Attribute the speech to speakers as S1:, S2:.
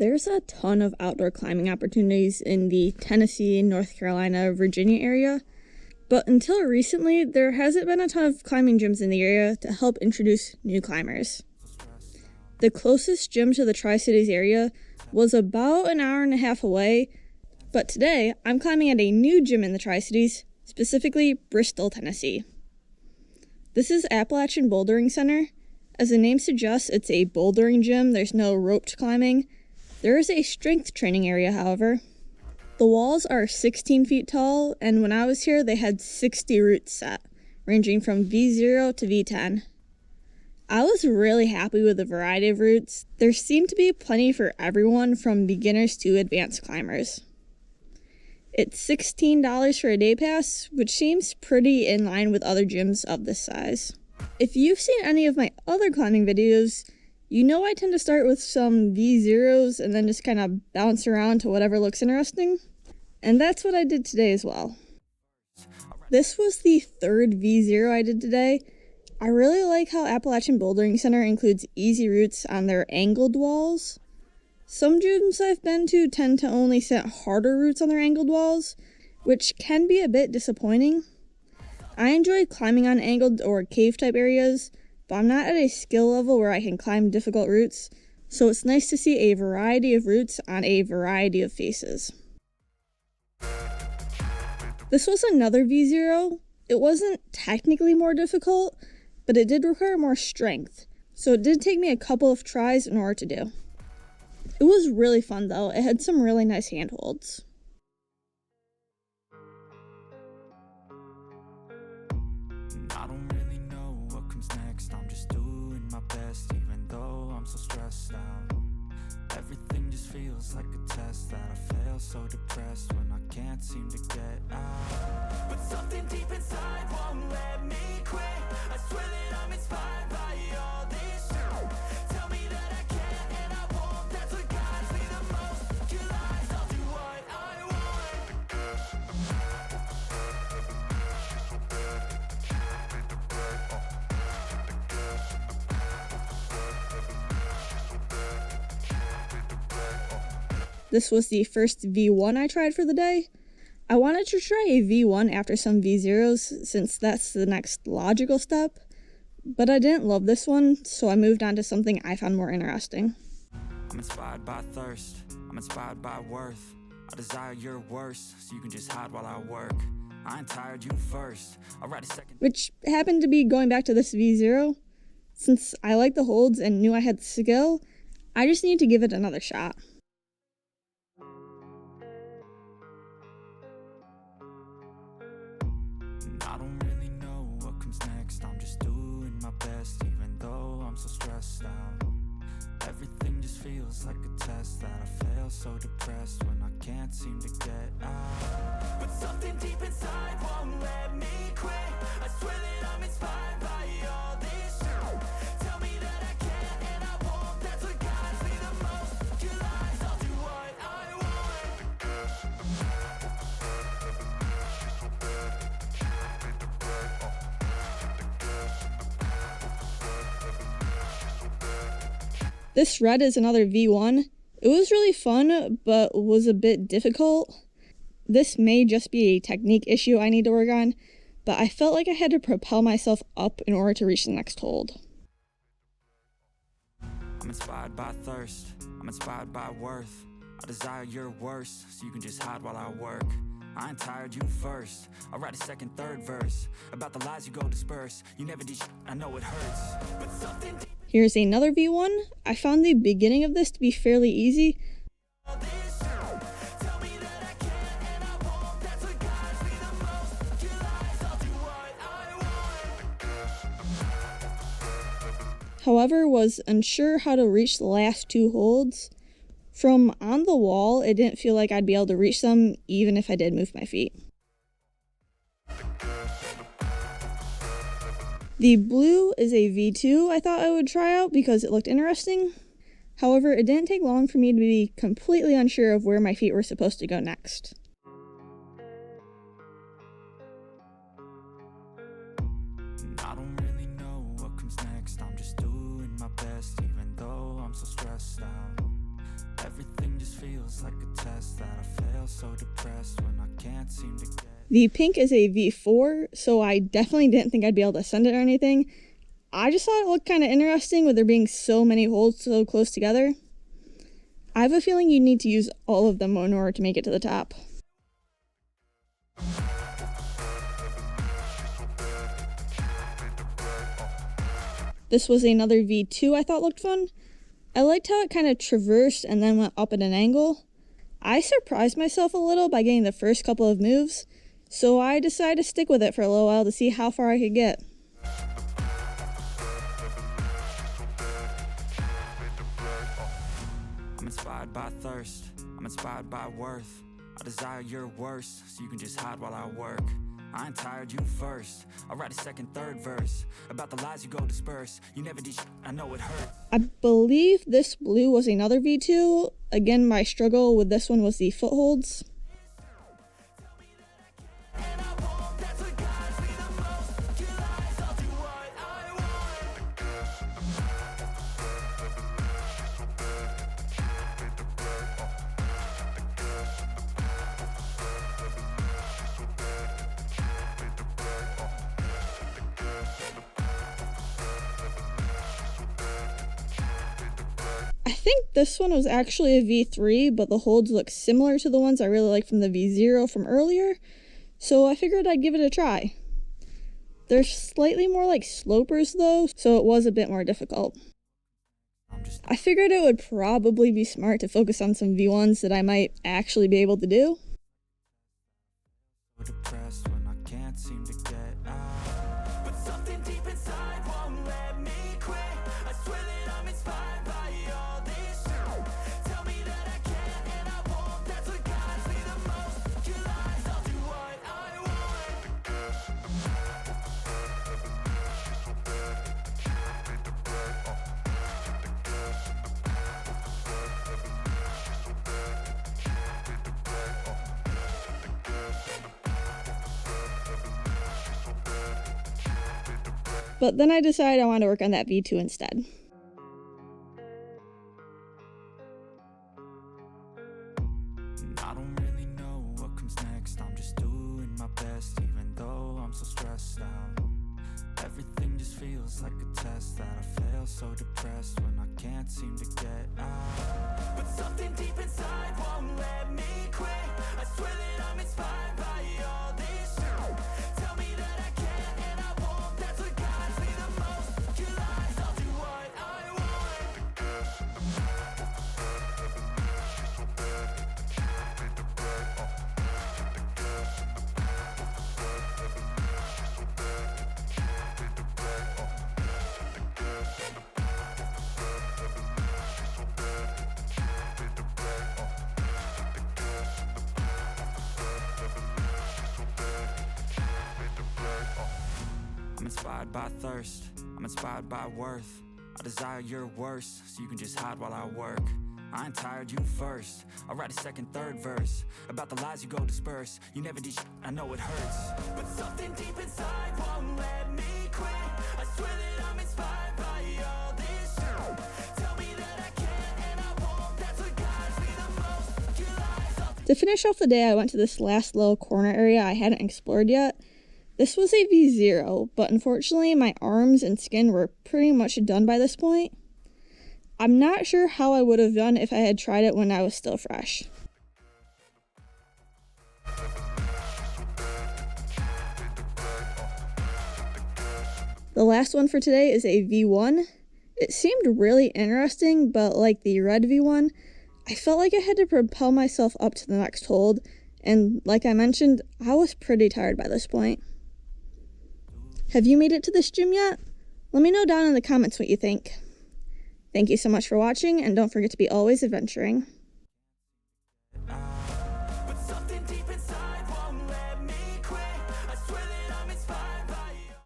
S1: There's a ton of outdoor climbing opportunities in the Tennessee, North Carolina, Virginia area, but until recently, there hasn't been a ton of climbing gyms in the area to help introduce new climbers. The closest gym to the Tri-Cities area was about an hour and a half away, but today I'm climbing at a new gym in the Tri-Cities, specifically Bristol, Tennessee. This is Appalachian Bouldering Center. As the name suggests, it's a bouldering gym. There's no roped climbing. There is a strength training area, however. The walls are 16 feet tall, and when I was here, they had 60 routes set, ranging from V0 to V10. I was really happy with the variety of routes. There seemed to be plenty for everyone, from beginners to advanced climbers. It's $16 for a day pass, which seems pretty in line with other gyms of this size. If you've seen any of my other climbing videos, you know I tend to start with some V0s and then just kind of bounce around to whatever looks interesting. And that's what I did today as well. This was the third V0 I did today. I really like how Appalachian Bouldering Center includes easy routes on their angled walls. Some gyms I've been to tend to only set harder routes on their angled walls, which can be a bit disappointing. I enjoy climbing on angled or cave type areas, but I'm not at a skill level where I can climb difficult routes, so it's nice to see a variety of routes on a variety of faces. This was another V0. It wasn't technically more difficult, but it did require more strength, so it did take me a couple of tries in order to do. It was really fun though. It had some really nice handholds.
S2: I don't really know what comes next. I'm just doing my best, even though I'm so stressed out. Everything just feels like a test that I fail, so depressed when I can't seem to get out. But something deep inside won't let me quit. I swear that I'm inspired by all this shit. Tell me that I can and I won't. That's what guides me the most. Kill lies, I'll do what I want.
S1: This was the first V1 I tried for the day. I wanted to try a V1 after some V0s, since that's the next logical step, but I didn't love this one, so I moved on to something I found more interesting.
S2: I'm inspired by thirst, I'm inspired by worth. I desire your worst, so you can just hide while I work. I ain't tired, you first. I'll write a second.
S1: Which happened to be going back to this V0. Since I liked the holds and knew I had the skill, I just need to give it another shot.
S2: I don't really know what comes next. I'm just doing my best, even though I'm so stressed out. Everything just feels like a test that I fail, so depressed when I can't seem to get out. But something deep inside won't let me quit. I swear that I'm inspired by all this shit. Tell me that I can and I won't. That's what guides me the most. Kill lies, I'll do what I want.
S1: This red is another V1. It was really fun, but was a bit difficult. This may just be a technique issue I need to work on, but I felt like I had to propel myself up in order to reach the next hold.
S2: I'm inspired by thirst, I'm inspired by worth. I desire your worst, so you can just hide while I work. I ain't tired, you first. I'll write a second, third verse about the lies you go disperse. You never did I know it hurts, but something deep.
S1: Here's another V1. I found the beginning of this to be fairly easy. However, was unsure how to reach the last two holds. From on the wall, it didn't feel like I'd be able to reach them even if I did move my feet. The blue is a V2 I thought I would try out because it looked interesting. However, it didn't take long for me to be completely unsure of where my feet were supposed to go next.
S2: I don't really know what comes next. I'm just doing my best, even though I'm so stressed out. Everything feels like a test that I fail, so depressed when I can't seem to get.
S1: The pink is a V4, so I definitely didn't think I'd be able to send it or anything. I just thought it looked kind of interesting with there being so many holes so close together. I have a feeling you need to use all of them in order to make it to the top. This was another V2 I thought looked fun. I liked how it kind of traversed and then went up at an angle. I surprised myself a little by getting the first couple of moves, so I decided to stick with it for a little while to see how far I could get.
S2: I'm inspired by thirst, I'm inspired by worth. I desire your worst, so you can just hide while I work. I ain't tired, you first. I'll write a second, third verse about the lies you go disperse. You never did I know it hurts.
S1: I believe this blue was another V2. Again, my struggle with this one was the footholds. I think this one was actually a V3, but the holds look similar to the ones I really like from the V0 from earlier, so I figured I'd give it a try. They're slightly more like slopers though, so it was a bit more difficult. I figured it would probably be smart to focus on some V1s that I might actually be able to do.
S2: Depressed when I can't seem to get out. But something deep inside won't let me quit. I swear that I'm inspired by all this shit. Tell me that I can and I won't. That's what guides me the most. Your lies, I'll do what I want.
S1: But then I decided I wanted to work on that V2 instead.
S2: I don't really know what comes next. I'm just doing my best, even though I'm so stressed out. Everything just feels like a test that I fail, so depressed when I can't seem to get out. But something deep inside won't let me quit. I swear that I'm inspired by all this shit. Tell me that I can and I won't. That's what guides me the most. Your lies, I'll do what I want. I'm inspired by thirst, I'm inspired by worth. I desire your worst, so you can just hide while I work. I ain't tired, you first. I'll write a second, third verse about the lies you go disperse. You never did I know it hurts. But something deep inside won't let me quit. I swear that I'm inspired by all this shit. Tell me that I can and I won't. That's what guides me the most. Your lies, I'll
S1: To finish off the day, I went to this last little corner area I hadn't explored yet. This was a V0, but unfortunately my arms and skin were pretty much done by this point. I'm not sure how I would have done if I had tried it when I was still fresh. The last one for today is a V1. It seemed really interesting, but like the red V1, I felt like I had to propel myself up to the next hold, and like I mentioned, I was pretty tired by this point. Have you made it to this gym yet? Let me know down in the comments what you think. Thank you so much for watching, and don't forget to be always adventuring.